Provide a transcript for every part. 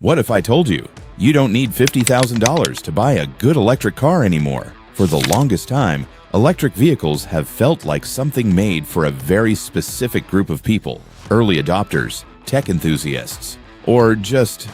What if I told you you don't need $50,000 to buy a good electric car anymore? For the longest time, electric vehicles have felt like something made for a very specific group of people: early adopters, tech enthusiasts, or just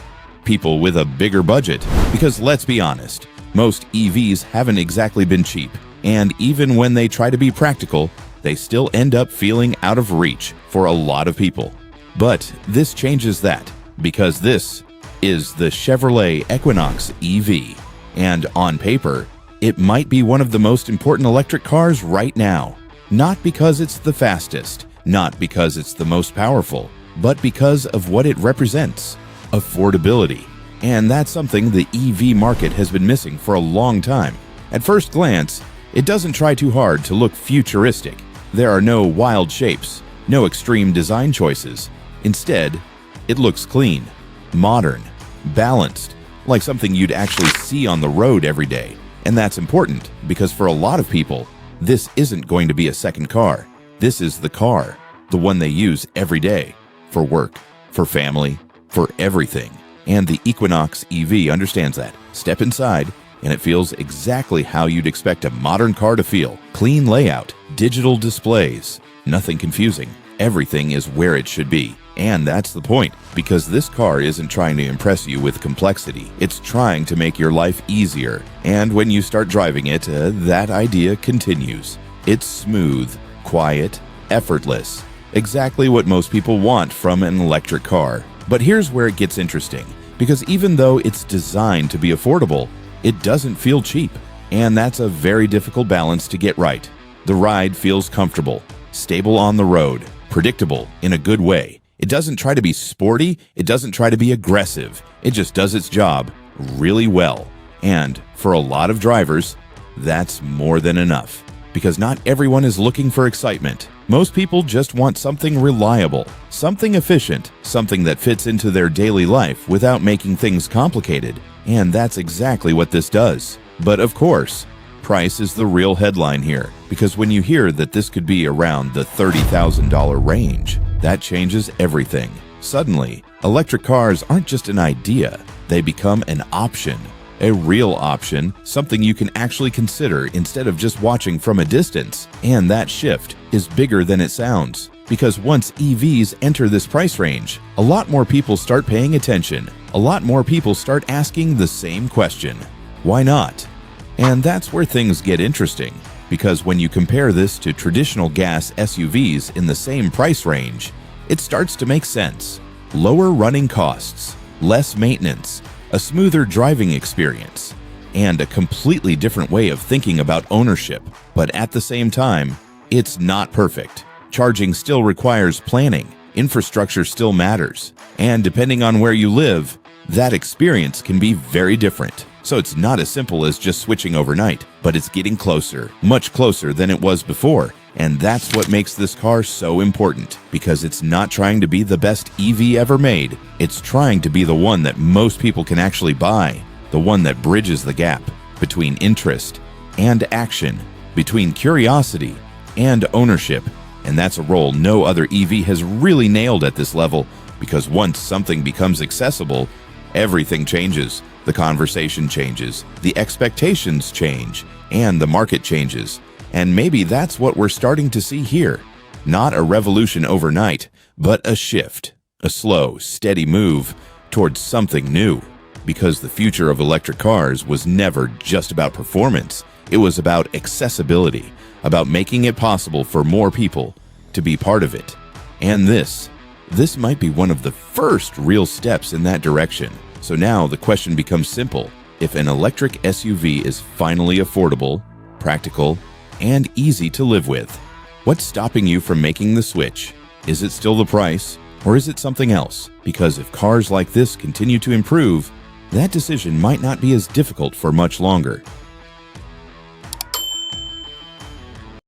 people with a bigger budget. Because let's be honest, most EVs haven't exactly been cheap, and even when they try to be practical, they still end up feeling out of reach for a lot of people. But this changes that, because this is the Chevrolet Equinox EV, and on paper, it might be one of the most important electric cars right now. Not because it's the fastest, not because it's the most powerful, but because of what it represents: affordability. And that's something the EV market has been missing for a long time. At first glance, it doesn't try too hard to look futuristic. There are no wild shapes, no extreme design choices. Instead, it looks clean, modern, balanced, like something you'd actually see on the road every day. And that's important because for a lot of people, this isn't going to be a second car. This is the car, the one they use every day, for work, for family, for everything. And the Equinox EV understands that. Step inside, and it feels exactly how you'd expect a modern car to feel. Clean layout, digital displays, nothing confusing. Everything is where it should be. And that's the point, because this car isn't trying to impress you with complexity. It's trying to make your life easier. And when you start driving it, that idea continues. It's smooth, quiet, effortless. Exactly what most people want from an electric car. But here's where it gets interesting, because even though it's designed to be affordable, it doesn't feel cheap. And that's a very difficult balance to get right. The ride feels comfortable, stable on the road, predictable in a good way. It doesn't try to be sporty, it doesn't try to be aggressive. It just does its job really well. And for a lot of drivers, that's more than enough. Because not everyone is looking for excitement. Most people just want something reliable, something efficient, something that fits into their daily life without making things complicated. And that's exactly what this does. But of course, price is the real headline here, because when you hear that this could be around the $30,000 range, that changes everything. Suddenly, electric cars aren't just an idea, they become an option. A real option, something you can actually consider instead of just watching from a distance. And that shift is bigger than it sounds, because once EVs enter this price range, a lot more people start paying attention. A lot more people start asking the same question: why not? And that's where things get interesting, because when you compare this to traditional gas SUVs in the same price range, it starts to make sense. Lower running costs, less maintenance, a smoother driving experience, and a completely different way of thinking about ownership. But at the same time, it's not perfect. Charging still requires planning, infrastructure still matters, and depending on where you live, that experience can be very different. So it's not as simple as just switching overnight, but it's getting closer, much closer than it was before. And that's what makes this car so important, because it's not trying to be the best EV ever made. It's trying to be the one that most people can actually buy, the one that bridges the gap between interest and action, between curiosity and ownership. And that's a role no other EV has really nailed at this level, because once something becomes accessible, everything changes. The conversation changes, the expectations change, and the market changes. And maybe that's what we're starting to see here. Not a revolution overnight, but a shift, a slow, steady move towards something new. Because the future of electric cars was never just about performance. It was about accessibility, about making it possible for more people to be part of it. And this might be one of the first real steps in that direction. So now the question becomes simple. If an electric SUV is finally affordable, practical, and easy to live with, what's stopping you from making the switch? Is it still the price, or is it something else? Because if cars like this continue to improve, that decision might not be as difficult for much longer.